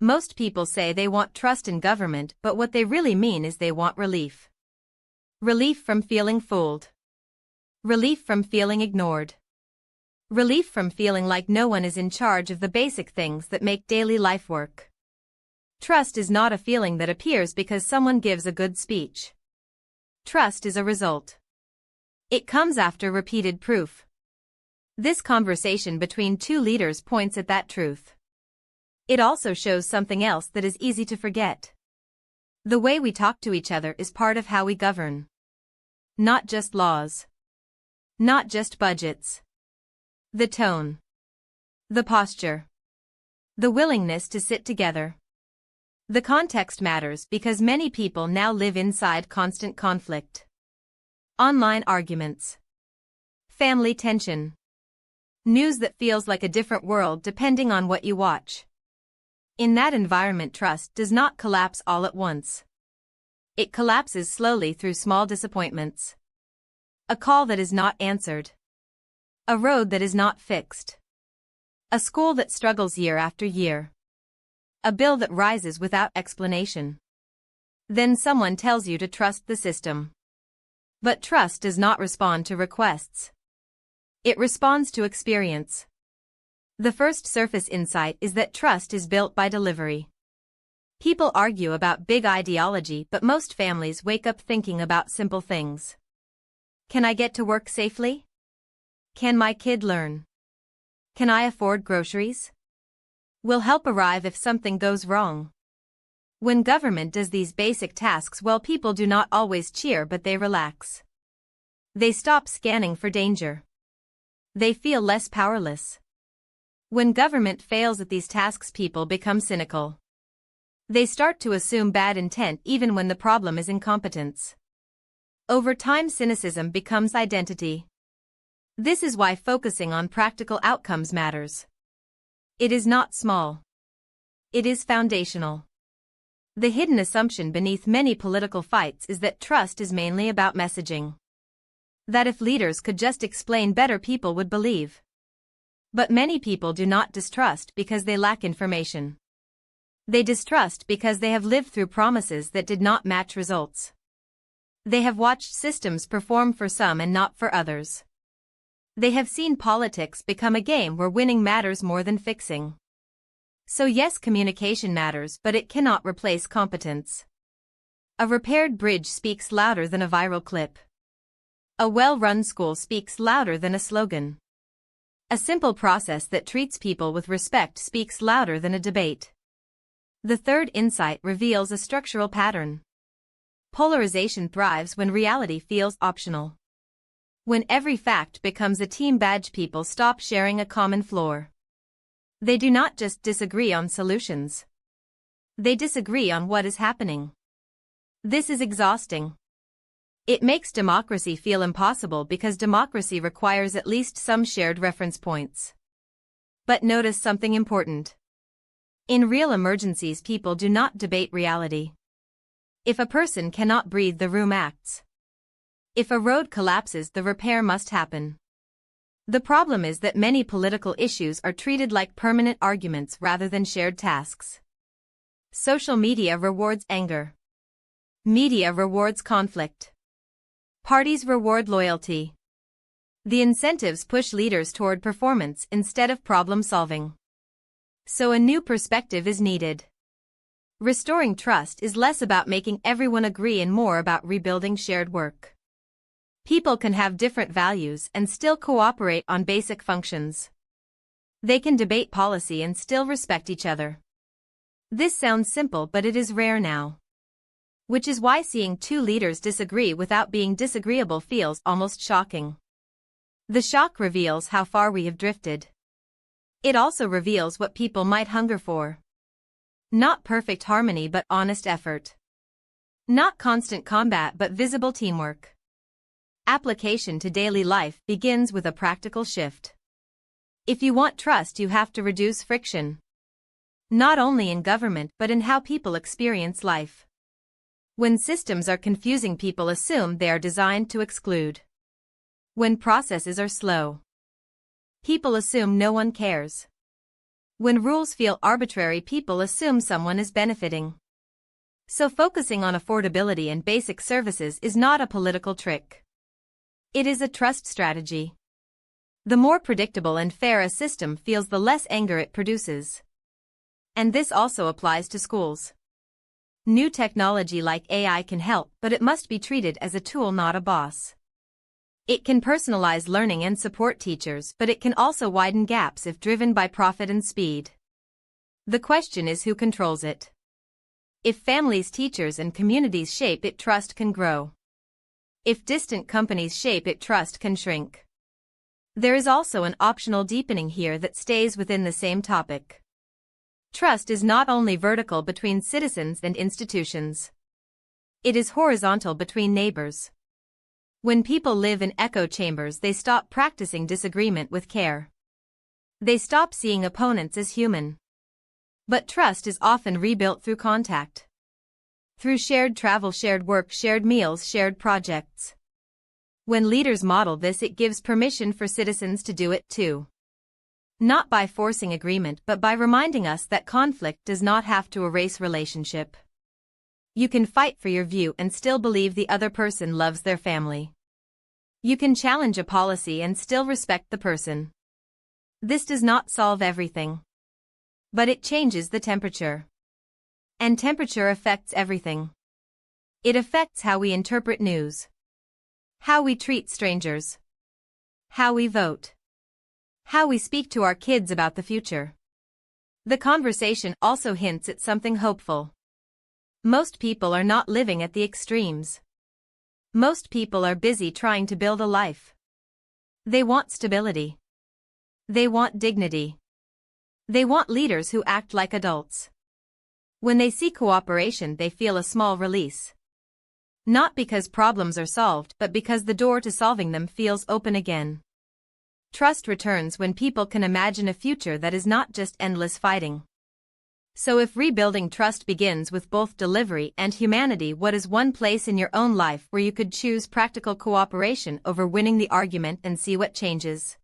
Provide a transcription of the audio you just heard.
Most people say they want trust in government, but what they really mean is they want relief. Relief from feeling fooled. Relief from feeling ignored. Relief from feeling like no one is in charge of the basic things that make daily life work. Trust is not a feeling that appears because someone gives a good speech. Trust is a result. It comes after repeated proof. This conversation between two leaders points at that truth. It also shows something else that is easy to forget. The way we talk to each other is part of how we govern. Not just laws. Not just budgets. The tone. The posture. The willingness to sit together. The context matters because many people now live inside constant conflict. Online arguments. Family tension. News that feels like a different world depending on what you watch. In that environment, trust does not collapse all at once. It collapses slowly through small disappointments. A call that is not answered. A road that is not fixed. A school that struggles year after year. A bill that rises without explanation. Then someone tells you to trust the system. But trust does not respond to requests. It responds to experience. The first surface insight is that trust is built by delivery. People argue about big ideology, but most families wake up thinking about simple things. Can I get to work safely? Can my kid learn? Can I afford groceries? Will help arrive if something goes wrong? When government does these basic tasks well, people do not always cheer, but they relax. They stop scanning for danger. They feel less powerless. When government fails at these tasks, people become cynical. They start to assume bad intent even when the problem is incompetence. Over time, cynicism becomes identity. This is why focusing on practical outcomes matters. It is not small. It is foundational. The hidden assumption beneath many political fights is that trust is mainly about messaging. That if leaders could just explain better, people would believe. But many people do not distrust because they lack information. They distrust because they have lived through promises that did not match results. They have watched systems perform for some and not for others. They have seen politics become a game where winning matters more than fixing. So yes, communication matters, but it cannot replace competence. A repaired bridge speaks louder than a viral clip. A well-run school speaks louder than a slogan. A simple process that treats people with respect speaks louder than a debate. The third insight reveals a structural pattern. Polarization thrives when reality feels optional. When every fact becomes a team badge, people stop sharing a common floor. They do not just disagree on solutions. They disagree on what is happening. This is exhausting. It makes democracy feel impossible because democracy requires at least some shared reference points. But notice something important. In real emergencies, people do not debate reality. If a person cannot breathe, the room acts. If a road collapses, the repair must happen. The problem is that many political issues are treated like permanent arguments rather than shared tasks. Social media rewards anger. Media rewards conflict. Parties reward loyalty. The incentives push leaders toward performance instead of problem solving. So a new perspective is needed. Restoring trust is less about making everyone agree and more about rebuilding shared work. People can have different values and still cooperate on basic functions. They can debate policy and still respect each other. This sounds simple, but it is rare now. Which is why seeing two leaders disagree without being disagreeable feels almost shocking. The shock reveals how far we have drifted. It also reveals what people might hunger for. Not perfect harmony but honest effort. Not constant combat but visible teamwork. Application to daily life begins with a practical shift. If you want trust, you have to reduce friction. Not only in government but in how people experience life. When systems are confusing, people assume they are designed to exclude. When processes are slow, people assume no one cares. When rules feel arbitrary, people assume someone is benefiting. So focusing on affordability and basic services is not a political trick. It is a trust strategy. The more predictable and fair a system feels, the less anger it produces. And this also applies to schools. New technology like AI can help, but it must be treated as a tool, not a boss. It can personalize learning and support teachers, but it can also widen gaps if driven by profit and speed. The question is who controls it. If families, teachers, and communities shape it, trust can grow. If distant companies shape it, trust can shrink. There is also an optional deepening here that stays within the same topic. Trust is not only vertical between citizens and institutions. It is horizontal between neighbors. When people live in echo chambers, they stop practicing disagreement with care. They stop seeing opponents as human. But trust is often rebuilt through contact. Through shared travel, shared work, shared meals, shared projects. When leaders model this, it gives permission for citizens to do it too. Not by forcing agreement, but by reminding us that conflict does not have to erase relationship. You can fight for your view and still believe the other person loves their family. You can challenge a policy and still respect the person. This does not solve everything. But it changes the temperature. And temperature affects everything. It affects how we interpret news. How we treat strangers. How we vote. How we speak to our kids about the future. The conversation also hints at something hopeful. Most people are not living at the extremes. Most people are busy trying to build a life. They want stability. They want dignity. They want leaders who act like adults. When they see cooperation, they feel a small release. Not because problems are solved, but because the door to solving them feels open again. Trust returns when people can imagine a future that is not just endless fighting. So if rebuilding trust begins with both delivery and humanity, what is one place in your own life where you could choose practical cooperation over winning the argument and see what changes?